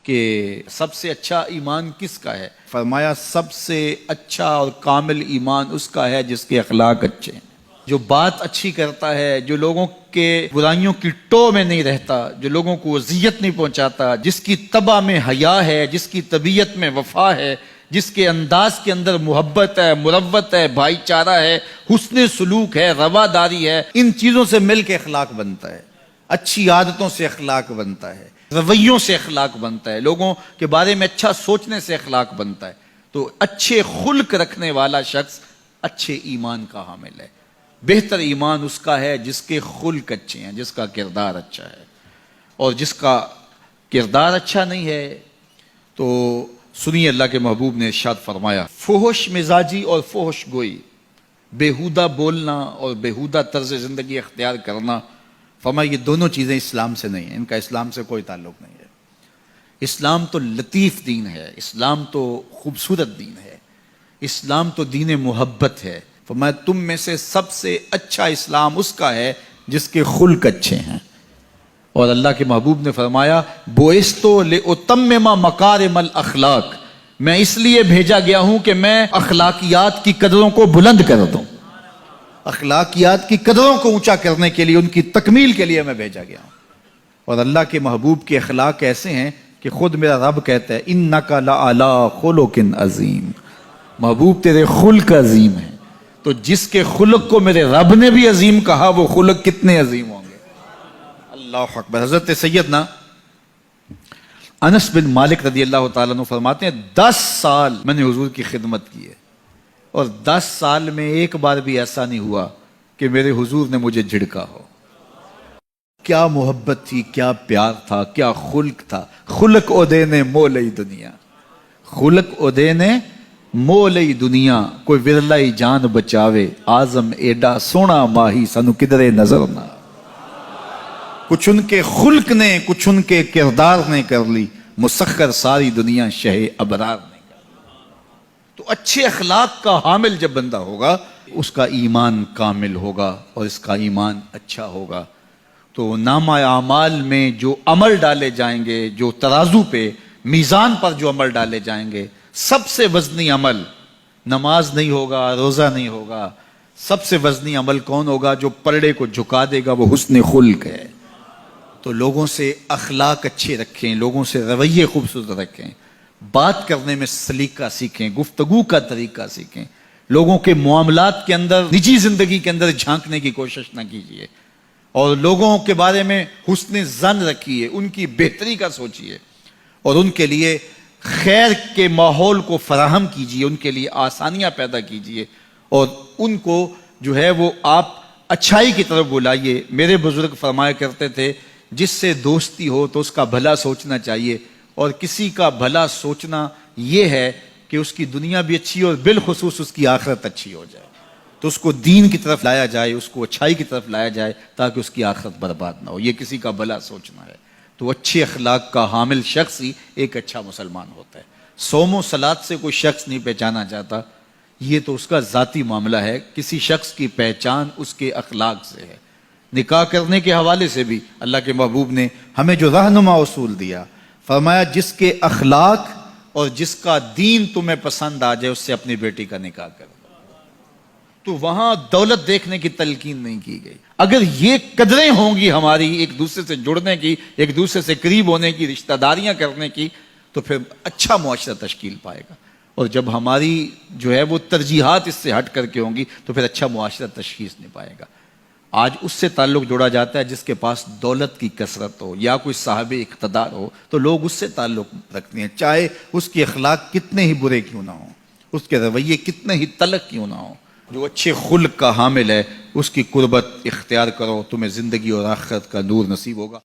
کہ سب سے اچھا ایمان کس کا ہے؟ فرمایا سب سے اچھا اور کامل ایمان اس کا ہے جس کے اخلاق اچھے ہیں، جو بات اچھی کرتا ہے، جو لوگوں کے برائیوں کی ٹو میں نہیں رہتا، جو لوگوں کو اذیت نہیں پہنچاتا، جس کی طبع میں حیا ہے، جس کی طبیعت میں وفا ہے، جس کے انداز کے اندر محبت ہے، مروت ہے، بھائی چارہ ہے، حسن سلوک ہے، رواداری ہے۔ ان چیزوں سے مل کے اخلاق بنتا ہے، اچھی عادتوں سے اخلاق بنتا ہے، رویوں سے اخلاق بنتا ہے، لوگوں کے بارے میں اچھا سوچنے سے اخلاق بنتا ہے۔ تو اچھے خلق رکھنے والا شخص اچھے ایمان کا حامل ہے۔ بہتر ایمان اس کا ہے جس کے خلق اچھے ہیں، جس کا کردار اچھا ہے۔ اور جس کا کردار اچھا نہیں ہے تو سنیے اللہ کے محبوب نے ارشاد فرمایا، فحش مزاجی اور فحش گوئی، بےہودہ بولنا اور بےہودہ طرز زندگی اختیار کرنا، فرمایا یہ دونوں چیزیں اسلام سے نہیں ہیں، ان کا اسلام سے کوئی تعلق نہیں ہے۔ اسلام تو لطیف دین ہے، اسلام تو خوبصورت دین ہے، اسلام تو دین محبت ہے۔ فرمایا تم میں سے سب سے اچھا اسلام اس کا ہے جس کے خلق اچھے ہیں۔ اور اللہ کے محبوب نے فرمایا بوئستو لأتمم مکارم الاخلاق، میں اس لیے بھیجا گیا ہوں کہ میں اخلاقیات کی قدروں کو بلند کر دوں، اخلاقیات کی قدروں کو اونچا کرنے کے لیے، ان کی تکمیل کے لیے میں بھیجا گیا ہوں۔ اور اللہ کے محبوب کے اخلاق ایسے ہیں کہ خود میرا رب کہتا ہے انک لعلی خلق عظیم، محبوب تیرے خلق عظیم ہیں۔ تو جس کے خلق کو میرے رب نے بھی عظیم کہا، وہ خلق کتنے عظیم ہوں گے۔ اللہ اکبر۔ حضرت سیدنا انس بن مالک رضی اللہ تعالیٰ عنہ فرماتے ہیں 10 سال میں نے حضور کی خدمت کی ہے، اور 10 سال میں ایک بار بھی ایسا نہیں ہوا کہ میرے حضور نے مجھے جھڑکا ہو۔ کیا محبت تھی، کیا پیار تھا، کیا خلق تھا۔ خلق اودے نے مولئی دنیا، خلق اودے نے مولئی دنیا، کوئی ورلائی جان بچاوے، آزم ایڈا سونا ماہی سانو کدرے نظر نہ۔ کچھ ان کے خلق نے، کچھ ان کے کردار نے کر لی، مسخر ساری دنیا شہ ابرار نے کر لی۔ تو اچھے اخلاق کا حامل جب بندہ ہوگا، اس کا ایمان کامل ہوگا اور اس کا ایمان اچھا ہوگا۔ تو نامہ اعمال میں جو عمل ڈالے جائیں گے، جو ترازو پہ، میزان پر جو عمل ڈالے جائیں گے، سب سے وزنی عمل نماز نہیں ہوگا، روزہ نہیں ہوگا۔ سب سے وزنی عمل کون ہوگا؟ جو پلڑے کو جھکا دے گا، وہ حسن خلق ہے۔ تو لوگوں سے اخلاق اچھے رکھیں، لوگوں سے رویے خوبصورت رکھیں، بات کرنے میں سلیقہ سیکھیں، گفتگو کا طریقہ سیکھیں، لوگوں کے معاملات کے اندر، نجی زندگی کے اندر جھانکنے کی کوشش نہ کیجیے، اور لوگوں کے بارے میں حسن ظن رکھیے، ان کی بہتری کا سوچیے، اور ان کے لیے خیر کے ماحول کو فراہم کیجیے، ان کے لیے آسانیاں پیدا کیجیے، اور ان کو جو ہے وہ آپ اچھائی کی طرف بلائیے۔ میرے بزرگ فرمایا کرتے تھے جس سے دوستی ہو تو اس کا بھلا سوچنا چاہیے، اور کسی کا بھلا سوچنا یہ ہے کہ اس کی دنیا بھی اچھی اور بالخصوص اس کی آخرت اچھی ہو جائے، تو اس کو دین کی طرف لایا جائے، اس کو اچھائی کی طرف لایا جائے تاکہ اس کی آخرت برباد نہ ہو۔ یہ کسی کا بھلا سوچنا ہے۔ تو اچھے اخلاق کا حامل شخص ہی ایک اچھا مسلمان ہوتا ہے۔ صوم و صلات سے کوئی شخص نہیں پہچانا جاتا، یہ تو اس کا ذاتی معاملہ ہے۔ کسی شخص کی پہچان اس کے اخلاق سے ہے۔ نکاح کرنے کے حوالے سے بھی اللہ کے محبوب نے ہمیں جو رہنما اصول دیا، فرمایا جس کے اخلاق اور جس کا دین تمہیں پسند آ جائے اس سے اپنی بیٹی کا نکاح کر دو۔ تو وہاں دولت دیکھنے کی تلقین نہیں کی گئی۔ اگر یہ قدریں ہوں گی ہماری، ایک دوسرے سے جڑنے کی، ایک دوسرے سے قریب ہونے کی، رشتہ داریاں کرنے کی، تو پھر اچھا معاشرہ تشکیل پائے گا۔ اور جب ہماری جو ہے وہ ترجیحات اس سے ہٹ کر کے ہوں گی تو پھر اچھا معاشرہ تشخیص نہیں پائے گا۔ آج اس سے تعلق جوڑا جاتا ہے جس کے پاس دولت کی کثرت ہو یا کوئی صاحب اقتدار ہو، تو لوگ اس سے تعلق رکھتے ہیں، چاہے اس کے اخلاق کتنے ہی برے کیوں نہ ہوں، اس کے رویے کتنے ہی تلخ کیوں نہ ہوں۔ جو اچھے خلق کا حامل ہے اس کی قربت اختیار کرو، تمہیں زندگی اور آخرت کا نور نصیب ہوگا۔